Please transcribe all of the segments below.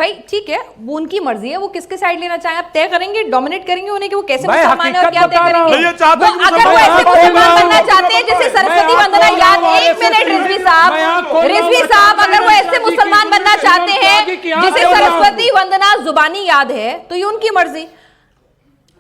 भाई ठीक है, वो उनकी मर्जी है, वो किसके साइड लेना चाहे आप तय करेंगे, डोमिनेट करेंगे उन्हें कि वो कैसे मुसलमान है और क्या तय करेंगे। अगर वो ऐसे मुसलमान बनना चाहते हैं जैसे सरस्वती वंदना याद, एक मिनट रिजवी साहब, अगर वो ऐसे मुसलमान बनना चाहते हैं जिसे सरस्वती वंदना जुबानी याद है तो ये उनकी मर्जी,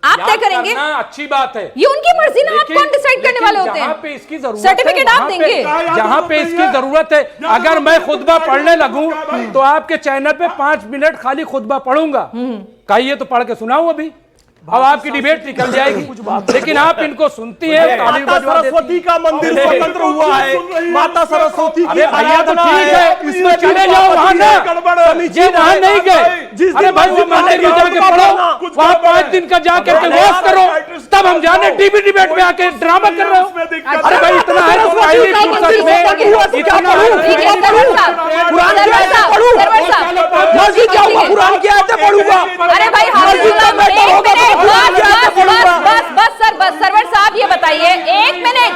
आप तय करेंगे, अच्छी बात है, ये उनकी मर्जी ना, आप कौन डिसाइड करने वाले होते हैं। जहां पे इसकी जरूरत सर्टिफिकेट आप देंगे, जहां पे इसकी जरूरत है। अगर मैं खुतबा पढ़ने लगूं तो आपके चैनल पे 5 मिनट खाली खुतबा पढ़ूंगा, कहिए तो पढ़ के सुनाऊं अभी, अब आपकी डिबेट निकल जाएगी, लेकिन आप इनको सुनती है। माता सरस्वती का मंदिर स्वतंत्र हुआ है, माता सरस्वती की भैया तो ठीक है, इसमें चले जाओ वहां ना, ये वहां नहीं गए, अरे भाई वो मंदिर में जाके पढ़ो, वहां 5 दिन का जाकर के वॉश करो, तब हम जाने टीवी डिबेट में आके ड्रामा कर रहे हो। अरे भाई इतना है तो पहली फुर्सत में इतना कुरान की आयतें पढ़ूंगा। अरे भाई बस सरवर साहब ये बताइए, एक मिनट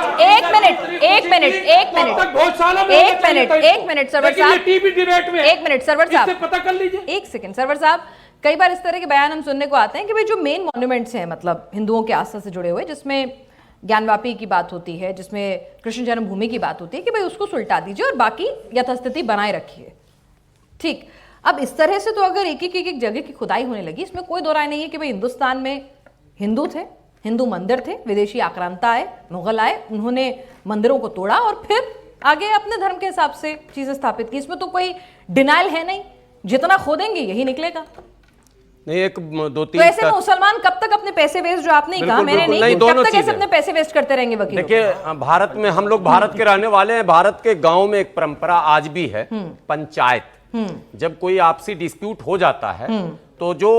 सरवर साहब, टीवी डिबेट में एक मिनट सरवर साहब, पता कर लीजिए, एक सेकंड सरवर साहब। कई बार इस तरह के बयान हम सुनने को आते हैं कि भाई जो मेन मॉन्यूमेंट्स हैं, मतलब हिंदुओं के आस्था से जुड़े हुए, जिसमें ज्ञानवापी की बात होती है, जिसमें कृष्ण जन्मभूमि की बात होती है, कि भाई उसको सुलटा दीजिए और बाकी यथास्थिति बनाए रखिए। ठीक, अब इस तरह से तो अगर एक एक जगह की खुदाई होने लगी, इसमें कोई दो राय नहीं है कि भाई हिंदुस्तान में हिंदू थे, हिंदू मंदिर थे, विदेशी आक्रांता आए, मुगल आए, उन्होंने मंदिरों को तोड़ा और फिर आगे अपने धर्म के हिसाब से चीजें स्थापित की। इसमें तो कोई डिनाइल है नहीं, जितना खोदेंगे यही निकलेगा। नहीं, एक दो तीन तो ऐसे मुसलमान कब तक अपने पैसे वेस्ट, जो आपने कहा, मैंने नहीं, कब तक ऐसे अपने पैसे वेस्ट करते रहेंगे वकील? देखिए, भारत में हम लोग भारत के रहने वाले हैं, भारत के गांव में एक परंपरा आज भी है, पंचायत। जब कोई आपसी डिस्प्यूट हो जाता है तो जो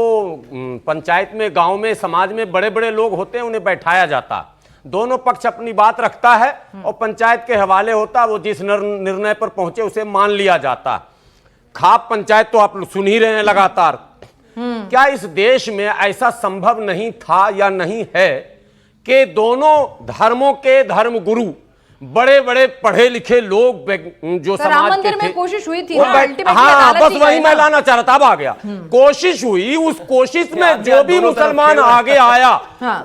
पंचायत में, गांव में, समाज में बड़े बड़े लोग होते हैं, उन्हें बैठाया जाता, दोनों पक्ष अपनी बात रखता है और पंचायत के हवाले होता, वो जिस निर्णय पर पहुंचे उसे मान लिया जाता। खाप पंचायत तो आप सुन ही रहे हैं लगातार। क्या इस देश में ऐसा संभव नहीं था या नहीं है कि दोनों धर्मों के धर्म गुरु, बड़े बड़े पढ़े लिखे लोग जो समाज के थे, कोशिश हुई थी, हाँ बस वही मैं लाना चाह रहा था, अब आ गया। कोशिश हुई, उस कोशिश में जो भी मुसलमान आगे आया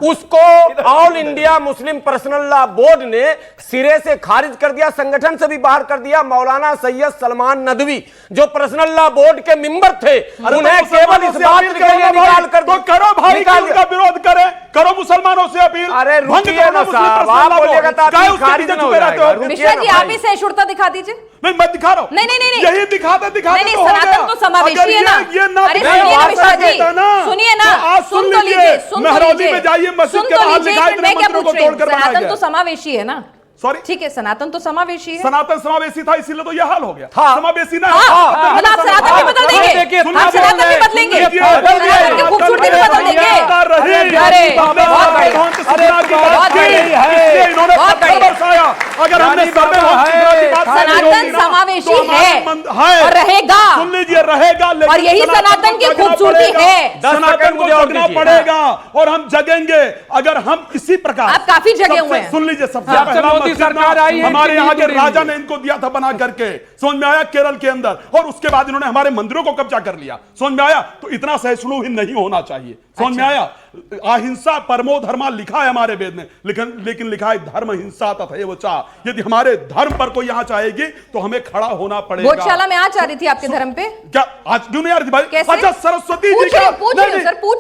उसको all India Muslim personal law board ने सिरे से खारिज कर दिया, संगठन से भी बाहर कर दिया। मौलाना सैयद सलमान नदवी जो पर्सनल लॉ बोर्ड के मेंबर थे, उन्हें केवल इस बात के लिए निकाल कर दो, करो भाई, का विरोध करें, करो मुसलमानों से अपील। अरे रुकिए ना साहब, आप बोलिएगा तो खारिज मिश्रा जी, आप ही सहिष्णुता दिखा दीजिए। मैं दिखा रहा हूँ, नहीं, यही दिखाते नहीं, सनातन तो समावेशी है ना। अरे सुनिए ना, सुन तो लीजिए, मेहरौली में जाइए, मस्जिद के बाहर दिखाई देना मंदिरों को तोड़कर बनाया गया। सनातन तो समावेशी है ना, सॉरी ठीक है, सनातन तो समावेशी है। सनातन समावेशी था, इसीलिए तो यह हाल हो गया। समावेशी ना, आप सनातन भी बदल देंगे, आप सनातन भी बदलेंगे, सनातन की खूबसूरती भी बदल देंगे। अगर हमने सनातन समावेशी है और रहेगा, सुन लीजिए, रहेगा, और यही सनातन की खूबसूरती है। सनातन को जगना पड़ेगा और हम जगेंगे अगर हम इसी प्रकार। आप काफी जगे हुए हैं। सुन लीजिए, सबसे पहला सरकार आई है, हमारे यहाँ के राजा ने इनको दिया था बना करके, समझ में आया, केरल के अंदर, और उसके बाद इन्होंने हमारे मंदिरों को कब्जा कर लिया, समझ में आया। तो इतना सहिष्णु ही नहीं होना चाहिए, समझ में आया। अहिंसा परमो धर्मा लिखा है हमारे वेद में, लेकिन लिखा है धर्म हिंसा तथैव चा। यदि हमारे धर्म पर कोई यहाँ चाहेगी तो हमें खड़ा होना पड़ेगा। गौशाला में आज आ रही थी आपके धर्म पे, क्या आज क्यों नहीं आ रही थी भाई? अच्छा, सरस्वती जी पूछ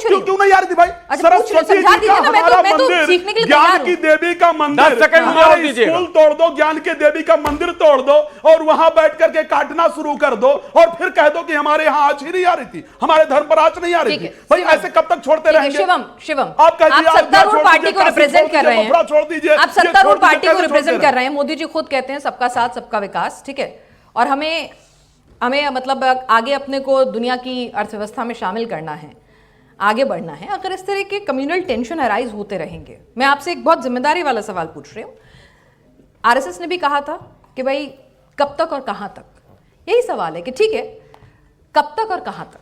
रही, क्यों नहीं आ रही थी भाई? सरस्वती जी का हमारा मंदिर, ज्ञान की देवी का मंदिर, स्कूल तोड़ दो, ज्ञान की देवी का मंदिर तोड़ दो और वहां बैठ करके काटना शुरू कर दो और फिर कह दो कि हमारे यहाँ आँच ही नहीं आ रही थी, हमारे धर्म पर आँच नहीं आ रही थी। भाई ऐसे कब तक छोड़ते रहेंगे? शिवम, आप सत्तारूढ़ पार्टी को रिप्रेजेंट कर रहे हैं, छोड़ दीजिए, आप सत्तारूढ़ पार्टी को रिप्रेजेंट कर रहे हैं। मोदी जी खुद कहते हैं सबका साथ सबका विकास, ठीक है, और हमें मतलब आगे अपने को दुनिया की अर्थव्यवस्था में शामिल करना है, आगे बढ़ना है। अगर इस तरह के कम्युनल टेंशन अराइज होते रहेंगे, मैं आपसे एक बहुत जिम्मेदारी वाला सवाल पूछ रही हूँ। आरएसएस ने भी कहा था कि भाई कब तक और कहां तक, यही सवाल है कि ठीक है, कब तक और कहां तक,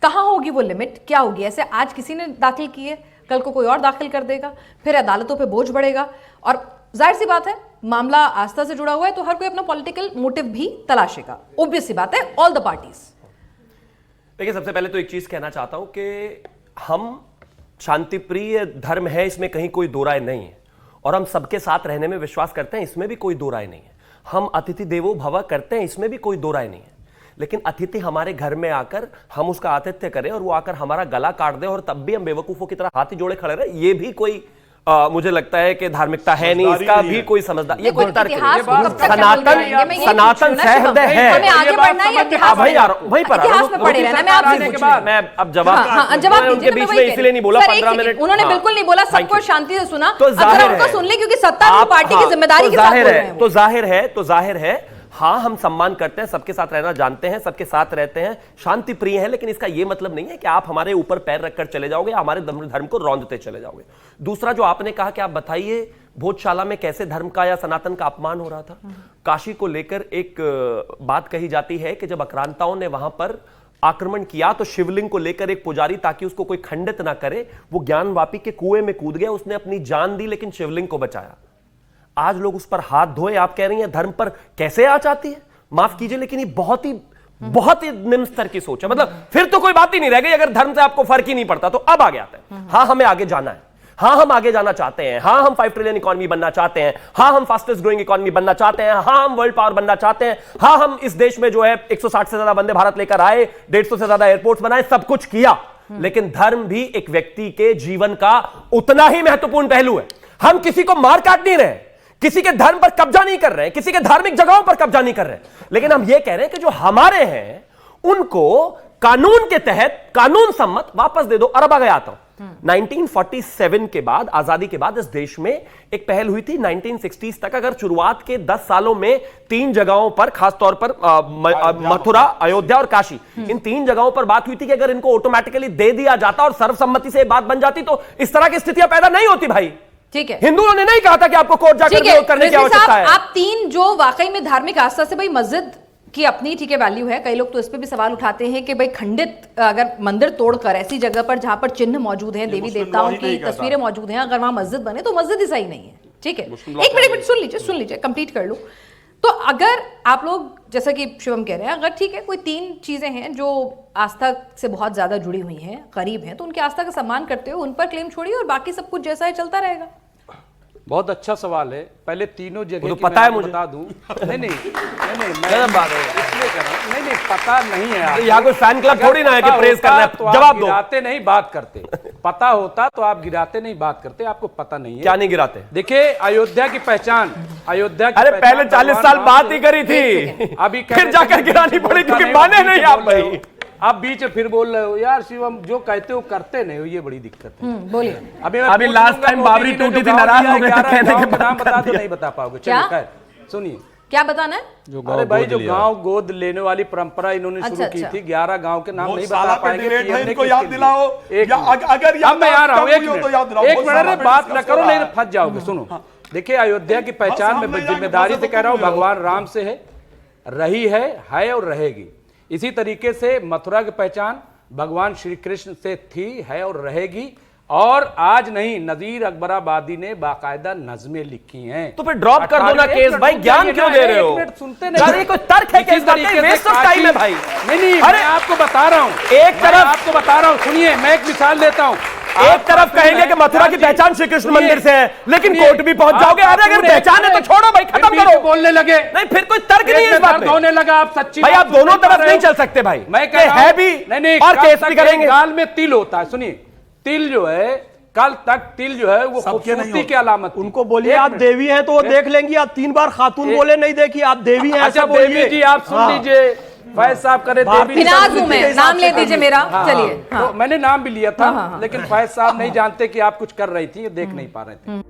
कहां होगी वो लिमिट, क्या होगी? ऐसे आज किसी ने दाखिल की है, कल को कोई और दाखिल कर देगा, फिर अदालतों पे बोझ बढ़ेगा, और जाहिर सी बात है मामला आस्था से जुड़ा हुआ है तो हर कोई अपना पॉलिटिकल मोटिव भी तलाशेगा, ऑब्वियस सी बात है, ऑल द पार्टीज। देखिए, सबसे पहले तो एक चीज कहना चाहता हूं कि हम शांतिप्रिय धर्म है, इसमें कहीं कोई दो राय नहीं है, और हम सबके साथ रहने में विश्वास करते हैं, इसमें भी कोई दो राय नहीं है। हम अतिथि देवो भव करते हैं, इसमें भी कोई दो राय नहीं है। लेकिन अतिथि हमारे घर में आकर हम उसका आतिथ्य करें और वो आकर हमारा गला काट दे और तब भी हम बेवकूफों की तरह हाथी जोड़े खड़े रहे, ये भी कोई मुझे लगता है कि धार्मिकता है नहीं, इसका भी कोई समझदार, ये कोई तर्क नहीं। सनातन सहृदय है। हमें आगे बढ़ना है, इतिहास भाई यार वहीं पर इतिहास में पढ़े रहना। मैं आपसे पूछ रही हूं। मैं अब जवाब उनके बीच में इसलिए नहीं बोला 15 मिनट, उन्होंने बिल्कुल नहीं बोला, सबको शांति से सुना। तो अगर हमको सुन ले, क्योंकि सत्तारूढ़ पार्टी की जिम्मेदारी के साथ बोल रहे हैं। तो जाहिर है हाँ, हम सम्मान करते हैं, सबके साथ रहना जानते हैं, सबके साथ रहते हैं, शांति प्रिय हैं, लेकिन इसका यह मतलब नहीं है कि आप हमारे ऊपर पैर रखकर चले जाओगे, हमारे धर्म को रौंदते चले जाओगे। दूसरा, जो आपने कहा कि आप बताइए भोजशाला में कैसे धर्म का या सनातन का अपमान हो रहा था। काशी को लेकर एक बात कही जाती है कि जब आक्रांताओं ने वहां पर आक्रमण किया तो शिवलिंग को लेकर एक पुजारी, ताकि उसको कोई खंडित ना करे, वो ज्ञानवापी के कुएं में कूद गया, उसने अपनी जान दी लेकिन शिवलिंग को बचाया। आज लोग उस पर हाथ धोए, आप कह रही हैं धर्म पर कैसे आंच आती है? माफ कीजिए, लेकिन ये बहुत ही निम्न स्तर की सोच है। मतलब फिर तो कोई बात ही नहीं रह गई, अगर धर्म से आपको फर्क ही नहीं पड़ता तो। अब आगे आता है, हाँ हमें आगे जाना है, हाँ हम आगे जाना चाहते हैं, हाँ हम 5 ट्रिलियन इकोनॉमी बनना चाहते हैं, हाँ हम फास्टेस्ट ग्रोइंग इकोनॉमी बनना चाहते हैं, हाँ हम वर्ल्ड पावर बनना चाहते हैं, हाँ हम इस देश में जो है 160 से ज्यादा वंदे भारत लेकर आए, 150 से ज्यादा एयरपोर्ट्स बनाए, सब कुछ किया। लेकिन धर्म भी एक व्यक्ति के जीवन का उतना ही महत्वपूर्ण पहलू है। हम किसी को मार काट नहीं रहे, किसी के धर्म पर कब्जा नहीं कर रहे हैं, किसी के धार्मिक जगहों पर कब्जा नहीं कर रहे हैं, लेकिन हम यह कह रहे हैं कि जो हमारे हैं उनको कानून के तहत कानून सम्मत वापस दे दो। और अब आगे आता हूं, 1947 के बाद, आजादी के बाद इस देश में एक पहल हुई थी 1960s तक। अगर शुरुआत के 10 सालों में 3 जगहों पर, खासतौर पर मथुरा, अयोध्या और काशी, इन 3 जगहों पर बात हुई थी कि अगर इनको ऑटोमेटिकली दे दिया जाता और सर्वसम्मति से बात बन जाती तो इस तरह की स्थितियां पैदा नहीं होती भाई। ठीक है, हिंदुओं ने नहीं कहा था कि आपको कोर्ट जाकर विरोध करने की आवश्यकता है। आप 3 जो वाकई में धार्मिक आस्था से, भाई मस्जिद की अपनी ठीक है वैल्यू है, कई लोग तो इस पे भी सवाल उठाते हैं कि भाई खंडित अगर मंदिर तोड़कर ऐसी जगह पर जहां पर चिन्ह मौजूद हैं, देवी देवताओं की तस्वीरें मौजूद हैं, अगर वहां मस्जिद बने तो मस्जिद ही सही नहीं है। ठीक है, एक मिनट सुन लीजिए, कंप्लीट कर लूं। तो अगर आप लोग, जैसा कि शिवम कह रहे हैं, अगर ठीक है कोई 3 चीजें हैं जो आस्था से बहुत ज्यादा जुड़ी हुई हैं, करीब हैं, तो उनकी आस्था का सम्मान करते हुए उन पर क्लेम छोड़िए और बाकी सब कुछ जैसा है चलता रहेगा। बहुत अच्छा सवाल है। पहले तीनों जगह तो पता है मुझे, बता दूं। नहीं मैं इसलिए कर रहा हूं, नहीं पता नहीं है। यहाँ कोई फैन क्लब थोड़ी ना है कि प्रेज करना है, तो जवाब दो। गिराते नहीं बात करते, पता होता तो आप गिराते नहीं बात करते, आपको पता नहीं है। क्या नहीं गिराते? देखिए अयोध्या की पहचान, अयोध्या की अरे पहले 40 साल बात ही करी थी, अभी फिर जाकर गिरानी पड़ी क्योंकि माने नहीं आप भाई। आप बीच में फिर बोल रहे हो यार शिवम, जो कहते हो करते नहीं हो, ये बड़ी दिक्कत है। बोलिए। अभी लास्ट टाइम बाबरी टूटी थी, नाराज हो गए, कहने के नाम बता दो, नहीं बता पाओगे। चलिए खैर सुनिए, क्या बताना है? अरे भाई जो गांव गोद लेने वाली परंपरा इन्होंने शुरू की थी, 11 गांव के नाम नहीं बता पाएंगे। इनको याद दिलाओ, अगर अब मैं आ रहा हूँ, एक मिनट बात न करो, नहीं फंस जाओगे। सुनो, देखिए अयोध्या की पहचान में जिम्मेदारी से कह रहा हूँ, भगवान राम से है, रही है और रहेगी। इसी तरीके से मथुरा की पहचान भगवान श्री कृष्ण से थी, है और रहेगी। और आज नहीं, नजीर अकबराबादी ने बाकायदा नज़में लिखी हैं। तो फिर ड्रॉप कर दो ना केस भाई, ज्ञान क्यों दे रहे हो? सुनते नहीं, ये कोई तर्क है? किस तरीके से वेस्ट ऑफ टाइम है भाई। नहीं मैं आपको बता रहा हूँ, एक तरफ आपको बता रहा हूँ, सुनिए मैं एक मिसाल देता हूँ। एक तरफ कहेंगे कि मथुरा की पहचान श्री कृष्ण मंदिर से है, लेकिन कोर्ट भी पहुंच जाओगे। अरे अगर पहचान है तो छोड़ो भाई, खत्म करो। बोलने लगे नहीं, फिर कोई तर्क नहीं है इस बात में। होने लगा, आप सच्ची भाई आप दोनों तरफ नहीं चल सकते भाई। मैं कह रहा हूं, है भी नहीं और केस भी करेंगे। गाल में तिल होता है, सुनिए, तिल जो है, कल तक तिल जो है वो खूबसूरती की अलामत। उनको बोलिए आप देवी हैं तो वो देख लेंगी। आप 3 बार खातून बोले, नहीं देखी आप देवी हैं। अच्छा देवी जी आप सुन लीजिए, फैज साहब करे देवी, फिनाज हूं मैं, नाम ले दीजिए मेरा। चलिए, तो मैंने नाम भी लिया था, लेकिन फैज साहब नहीं जानते कि आप कुछ कर रही थी, ये देख नहीं पा रहे थे।